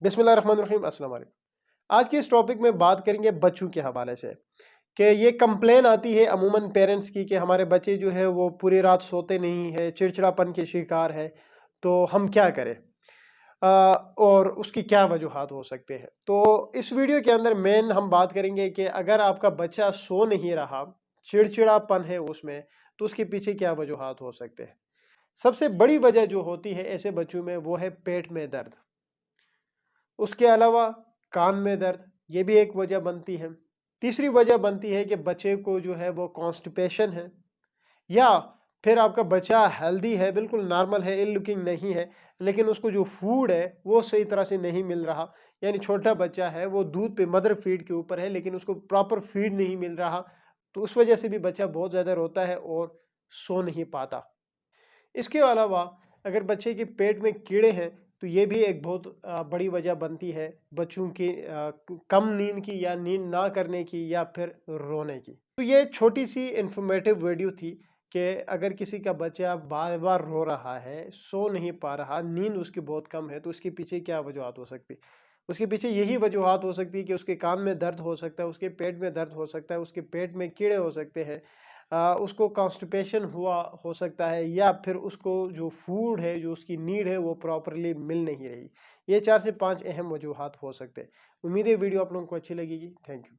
बिस्मिल्लाहिर्रहमानिर्रहीम, अस्सलाम वालेकुम। आज के इस टॉपिक में बात करेंगे बच्चों के हवाले से कि ये कंप्लेन आती है अमूमन पेरेंट्स की कि हमारे बच्चे जो है वो पूरी रात सोते नहीं है, चिड़चिड़ापन के शिकार है, तो हम क्या करें और उसकी क्या वजूहात हो सकते हैं। तो इस वीडियो के अंदर मेन हम बात करेंगे कि अगर आपका बच्चा सो नहीं रहा, चिड़चिड़ापन है उसमें, तो उसके पीछे क्या वजूहात हो सकते हैं। सबसे बड़ी वजह जो होती है ऐसे बच्चों में वो है पेट में दर्द। उसके अलावा कान में दर्द, ये भी एक वजह बनती है। तीसरी वजह बनती है कि बच्चे को जो है वो कॉन्स्टिपेशन है, या फिर आपका बच्चा हेल्दी है, बिल्कुल नॉर्मल है, इल लुकिंग नहीं है, लेकिन उसको जो फूड है वो सही तरह से नहीं मिल रहा। यानी छोटा बच्चा है, वो दूध पे मदर फीड के ऊपर है, लेकिन उसको प्रॉपर फीड नहीं मिल रहा, तो उस वजह से भी बच्चा बहुत ज़्यादा रोता है और सो नहीं पाता। इसके अलावा अगर बच्चे के पेट में कीड़े हैं, तो ये भी एक बहुत बड़ी वजह बनती है बच्चों की कम नींद की, या नींद ना करने की, या फिर रोने की। तो ये छोटी सी इंफॉर्मेटिव वीडियो थी कि अगर किसी का बच्चा बार बार रो रहा है, सो नहीं पा रहा, नींद उसकी बहुत कम है, तो उसके पीछे क्या वजूहत हो सकती। उसके पीछे यही वजूहत हो सकती है कि उसके कान में दर्द हो सकता है, उसके पेट में दर्द हो सकता है, उसके पेट में कीड़े हो सकते हैं, उसको कॉन्स्टिपेशन हुआ हो सकता है, या फिर उसको जो फूड है, जो उसकी नीड है, वो प्रॉपरली मिल नहीं रही। ये 4 से 5 अहम वजूहात हो सकते हैं। उम्मीद है वीडियो आप लोगों को अच्छी लगेगी। Thank you.